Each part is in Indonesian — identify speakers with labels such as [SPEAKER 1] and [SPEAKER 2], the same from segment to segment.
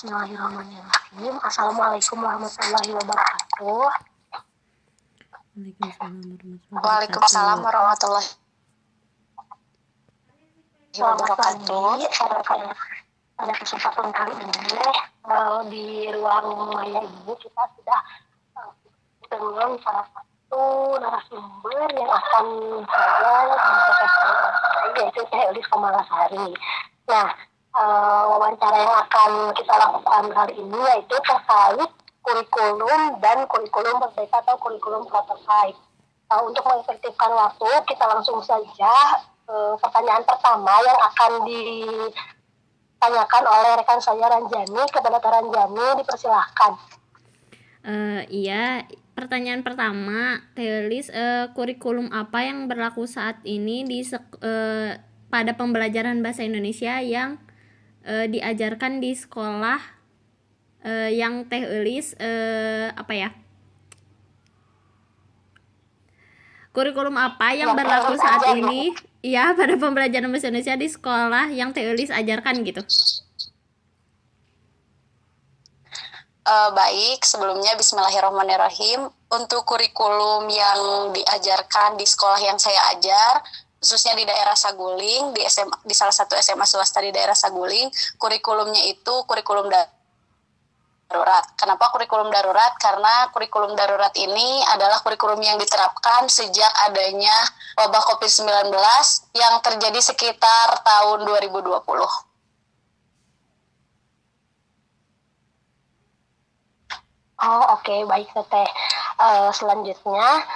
[SPEAKER 1] Bismillahirrahmanirrahim. Assalamualaikum warahmatullahi wabarakatuh.
[SPEAKER 2] Waalaikumsalam warahmatullahi wabarakatuh.
[SPEAKER 1] Pada kesempatan kali ini di ruang Maya Ibu kita sudah dengan salah satu narasumber yang akan saya yaitu Teh Elis Komalasari. Nah, wawancara yang akan kita lakukan kali ini yaitu terkait kurikulum dan kurikulum merdeka atau kurikulum prototype. Untuk mengefektifkan waktu, kita langsung saja pertanyaan pertama yang akan ditanyakan oleh rekan saya Ranjani. Kepada Ranjani, dipersilahkan.
[SPEAKER 3] Iya, pertanyaan pertama, Teolis, kurikulum apa yang berlaku saat ini pada pembelajaran bahasa Indonesia yang diajarkan di sekolah yang Teolis kurikulum apa yang berlaku saat ini ya pada pembelajaran bahasa Indonesia di sekolah yang Teolis ajarkan gitu.
[SPEAKER 2] Baik, sebelumnya bismillahirrahmanirrahim. Untuk kurikulum yang diajarkan di sekolah yang saya ajar, khususnya di daerah Saguling, di salah satu SMA swasta di daerah Saguling, kurikulumnya itu kurikulum darurat. Kenapa kurikulum darurat? Karena kurikulum darurat ini adalah kurikulum yang diterapkan sejak adanya wabah COVID-19 yang terjadi sekitar tahun 2020.
[SPEAKER 1] Oke, baik Teteh. Selanjutnya,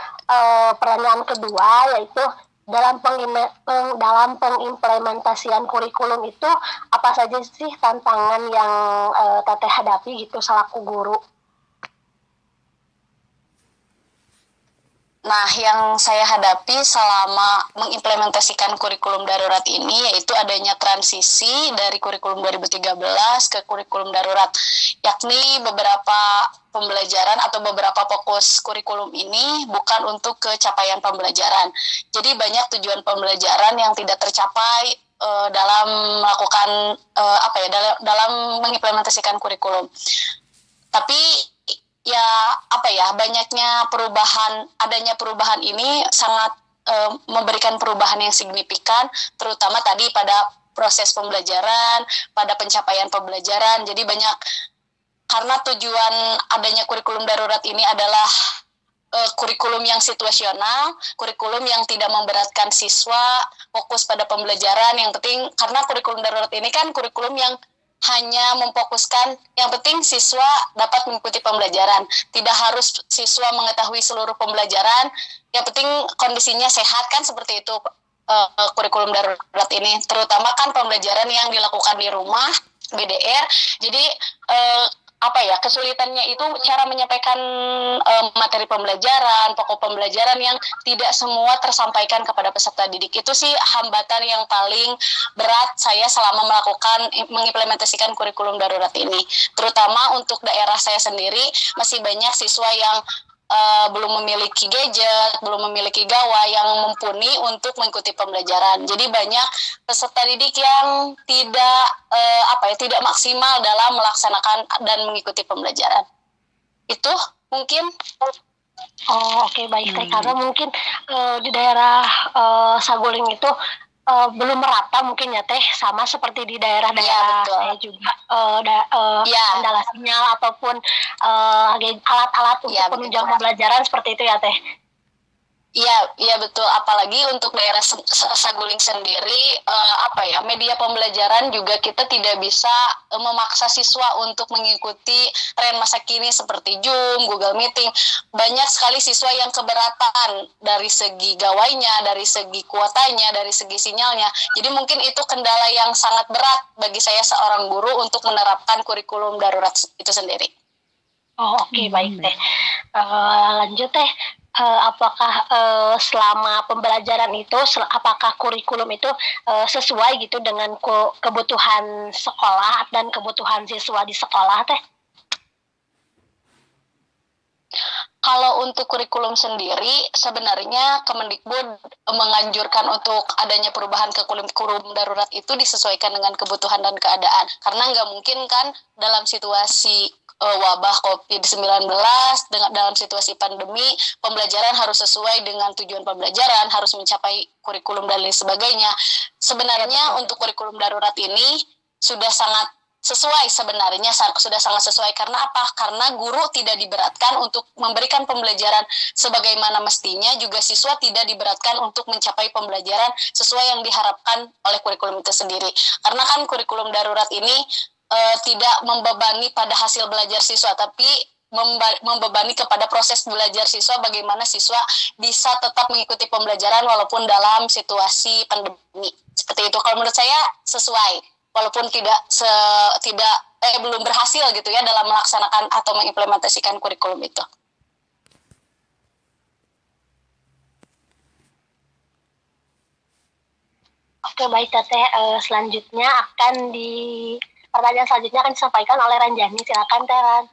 [SPEAKER 1] pertanyaan kedua yaitu dalam pengimplementasian kurikulum itu apa saja sih tantangan yang Teteh hadapi gitu selaku guru?
[SPEAKER 2] Nah, yang saya hadapi selama mengimplementasikan kurikulum darurat ini yaitu adanya transisi dari kurikulum 2013 ke kurikulum darurat, yakni beberapa pembelajaran atau beberapa fokus kurikulum ini bukan untuk capaian pembelajaran. Jadi banyak tujuan pembelajaran yang tidak tercapai dalam melakukan dalam mengimplementasikan kurikulum. Tapi adanya perubahan ini sangat memberikan perubahan yang signifikan, terutama tadi pada proses pembelajaran, pada pencapaian pembelajaran. Jadi banyak, karena tujuan adanya kurikulum darurat ini adalah kurikulum yang situasional, kurikulum yang tidak memberatkan siswa, fokus pada pembelajaran. Yang penting, karena kurikulum darurat ini kan kurikulum yang hanya memfokuskan yang penting siswa dapat mengikuti pembelajaran. Tidak harus siswa mengetahui seluruh pembelajaran, yang penting kondisinya sehat, kan seperti itu kurikulum darurat ini. Terutama kan pembelajaran yang dilakukan di rumah, BDR. Jadi kesulitannya itu cara menyampaikan materi pembelajaran, pokok pembelajaran yang tidak semua tersampaikan kepada peserta didik. Itu sih hambatan yang paling berat saya selama mengimplementasikan kurikulum darurat ini. Terutama untuk daerah saya sendiri, masih banyak siswa yang belum memiliki gadget, belum memiliki gawai yang mumpuni untuk mengikuti pembelajaran. Jadi banyak peserta didik yang tidak maksimal dalam melaksanakan dan mengikuti pembelajaran. Itu mungkin.
[SPEAKER 1] Oke, baik Teh. Karena mungkin di daerah Saguling itu belum merata mungkin ya Teh, sama seperti di daerah-daerah saya juga kendala sinyal ataupun alat-alat untuk penunjang pembelajaran seperti itu ya Teh.
[SPEAKER 2] Iya betul. Apalagi untuk daerah Saguling sendiri, media pembelajaran juga kita tidak bisa memaksa siswa untuk mengikuti tren masa kini seperti Zoom, Google Meeting. Banyak sekali siswa yang keberatan dari segi gawainya, dari segi kuotanya, dari segi sinyalnya. Jadi mungkin itu kendala yang sangat berat bagi saya seorang guru untuk menerapkan kurikulum darurat itu sendiri.
[SPEAKER 1] Oke, baik Teh. Lanjut Teh. Apakah selama pembelajaran itu, apakah kurikulum itu sesuai gitu dengan kebutuhan sekolah dan kebutuhan siswa di sekolah Teh?
[SPEAKER 2] Kalau untuk kurikulum sendiri, sebenarnya Kemendikbud menganjurkan untuk adanya perubahan ke kurikulum darurat itu disesuaikan dengan kebutuhan dan keadaan. Karena nggak mungkin kan dalam situasi wabah COVID-19, dalam situasi pandemi, pembelajaran harus sesuai dengan tujuan pembelajaran, harus mencapai kurikulum dan lain sebagainya. Sebenarnya untuk kurikulum darurat ini sudah sangat sesuai sebenarnya, sudah sangat sesuai. Karena apa? Karena guru tidak diberatkan untuk memberikan pembelajaran sebagaimana mestinya, juga siswa tidak diberatkan untuk mencapai pembelajaran sesuai yang diharapkan oleh kurikulum itu sendiri. Karena kan kurikulum darurat ini tidak membebani pada hasil belajar siswa, tapi membebani kepada proses belajar siswa, bagaimana siswa bisa tetap mengikuti pembelajaran walaupun dalam situasi pandemi. Seperti itu. Kalau menurut saya sesuai. Walaupun belum berhasil gitu ya dalam melaksanakan atau mengimplementasikan kurikulum itu.
[SPEAKER 1] Oke, baik Teteh. Pertanyaan selanjutnya akan disampaikan oleh Ranjani. Silakan Teh Ran.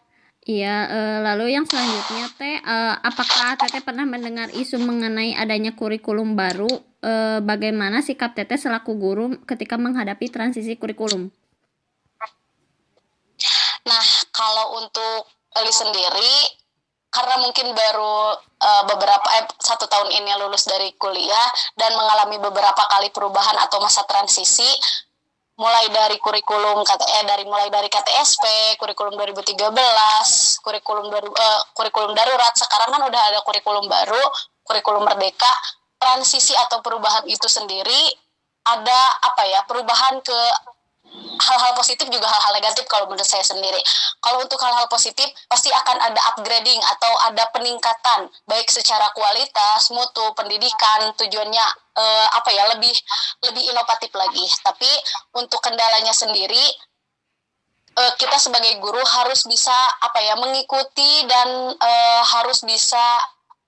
[SPEAKER 3] Iya, lalu yang selanjutnya Teh, apakah Teteh pernah mendengar isu mengenai adanya kurikulum baru? Bagaimana sikap Teteh selaku guru ketika menghadapi transisi kurikulum?
[SPEAKER 2] Nah, kalau untuk Eli sendiri, karena mungkin baru 1 tahun ini lulus dari kuliah dan mengalami beberapa kali perubahan atau masa transisi, mulai dari mulai dari KTSP, kurikulum 2013, kurikulum darurat, sekarang kan udah ada kurikulum baru, kurikulum merdeka. Transisi atau perubahan itu sendiri ada perubahan ke hal-hal positif juga hal-hal negatif kalau menurut saya sendiri. Kalau untuk hal-hal positif pasti akan ada upgrading atau ada peningkatan baik secara kualitas, mutu, pendidikan, tujuannya lebih inovatif lagi. Tapi untuk kendalanya sendiri, kita sebagai guru harus bisa mengikuti dan harus bisa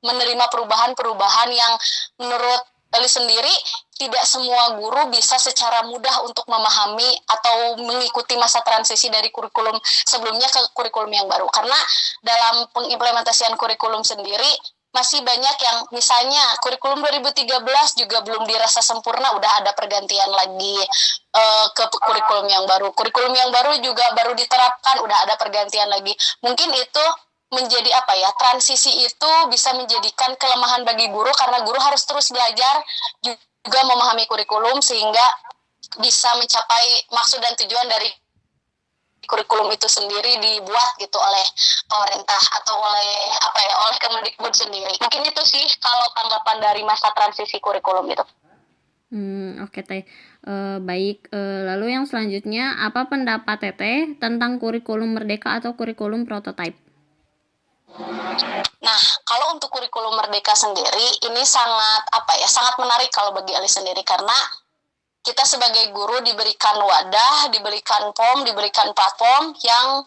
[SPEAKER 2] menerima perubahan-perubahan yang menurut Eli sendiri tidak semua guru bisa secara mudah untuk memahami atau mengikuti masa transisi dari kurikulum sebelumnya ke kurikulum yang baru. Karena dalam pengimplementasian kurikulum sendiri masih banyak yang misalnya kurikulum 2013 juga belum dirasa sempurna, udah ada pergantian lagi ke kurikulum yang baru. Kurikulum yang baru juga baru diterapkan, udah ada pergantian lagi. Mungkin itu menjadi transisi itu bisa menjadikan kelemahan bagi guru karena guru harus terus belajar juga memahami kurikulum sehingga bisa mencapai maksud dan tujuan dari kurikulum itu sendiri dibuat gitu oleh pemerintah atau oleh Kemendikbud sendiri. Mungkin itu sih kalau tanggapan dari masa transisi kurikulum itu.
[SPEAKER 3] Oke Teh. Baik, lalu yang selanjutnya, apa pendapat Teteh tentang kurikulum merdeka atau kurikulum prototype?
[SPEAKER 2] Nah, kalau untuk kurikulum merdeka sendiri ini sangat sangat menarik kalau bagi Ali sendiri, karena kita sebagai guru diberikan wadah, diberikan diberikan platform yang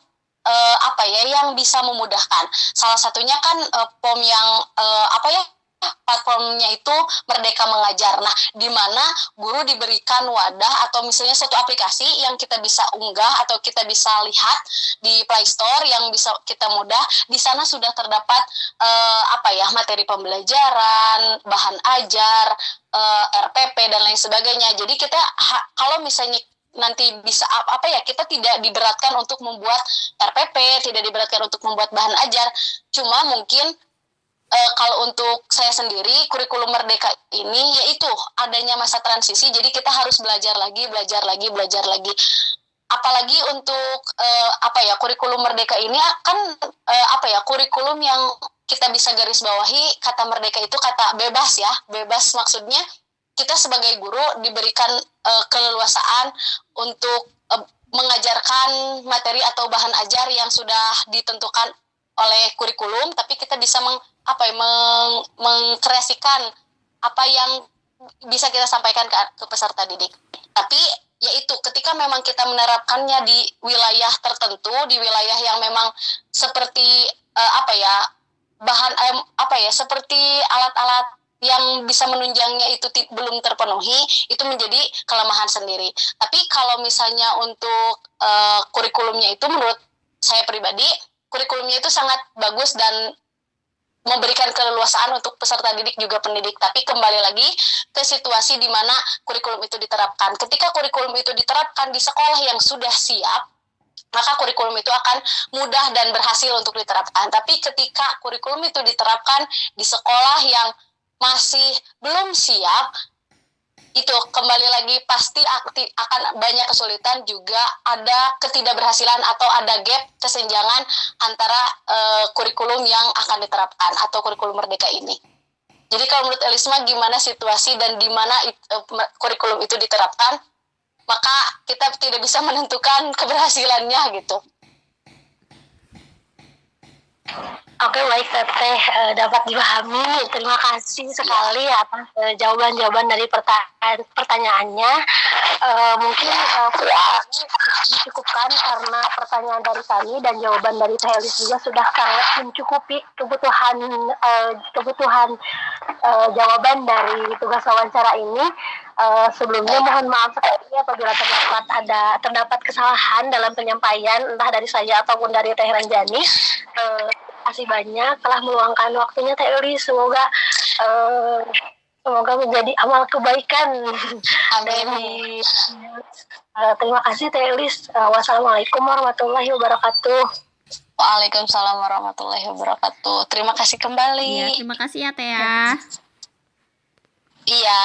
[SPEAKER 2] yang bisa memudahkan. Salah satunya kan POM yang platformnya itu Merdeka Mengajar. Nah, di mana guru diberikan wadah atau misalnya satu aplikasi yang kita bisa unggah atau kita bisa lihat di Play Store yang bisa kita mudah. Di sana sudah terdapat materi pembelajaran, bahan ajar, RPP dan lain sebagainya. Jadi kita kalau misalnya nanti bisa kita tidak diberatkan untuk membuat RPP, tidak diberatkan untuk membuat bahan ajar. Cuma mungkin kalau untuk saya sendiri, kurikulum merdeka ini yaitu adanya masa transisi, jadi kita harus belajar lagi. Apalagi untuk kurikulum merdeka ini kan kurikulum yang kita bisa garis bawahi, kata merdeka itu kata bebas ya. Bebas maksudnya kita sebagai guru diberikan keleluasaan untuk mengajarkan materi atau bahan ajar yang sudah ditentukan oleh kurikulum, tapi kita bisa mengkreasikan apa yang bisa kita sampaikan ke peserta didik. Tapi yaitu ketika memang kita menerapkannya di wilayah tertentu, di wilayah yang memang seperti seperti alat-alat yang bisa menunjangnya itu belum terpenuhi, itu menjadi kelemahan sendiri. Tapi kalau misalnya untuk kurikulumnya itu menurut saya pribadi, kurikulumnya itu sangat bagus dan memberikan keleluasaan untuk peserta didik juga pendidik, tapi kembali lagi ke situasi di mana kurikulum itu diterapkan. Ketika kurikulum itu diterapkan di sekolah yang sudah siap, maka kurikulum itu akan mudah dan berhasil untuk diterapkan. Tapi ketika kurikulum itu diterapkan di sekolah yang masih belum siap, itu kembali lagi pasti akan banyak kesulitan, juga ada ketidakberhasilan atau ada gap, kesenjangan antara kurikulum yang akan diterapkan atau kurikulum merdeka ini. Jadi kalau menurut Elisma gimana situasi dan di mana kurikulum itu diterapkan, maka kita tidak bisa menentukan keberhasilannya gitu.
[SPEAKER 1] Oke, baik Teteh, dapat dipahami. Terima kasih sekali atas jawaban-jawaban dari pertanyaannya. Mungkin dicukupkan karena pertanyaan dari kami dan jawaban dari Teh Elis juga sudah sangat mencukupi kebutuhan jawaban dari tugas wawancara ini. Sebelumnya mohon maaf sekali apabila terdapat kesalahan dalam penyampaian entah dari saya ataupun dari Teh Ranjani. Terima kasih banyak telah meluangkan waktunya Teh Elis. Semoga menjadi amal kebaikan.
[SPEAKER 2] Amin.
[SPEAKER 1] Terima kasih Teh Elis. Wassalamualaikum warahmatullahi wabarakatuh.
[SPEAKER 2] Waalaikumsalam warahmatullahi wabarakatuh. Terima kasih kembali.
[SPEAKER 3] Iya, terima kasih ya Teh ya.
[SPEAKER 2] Iya.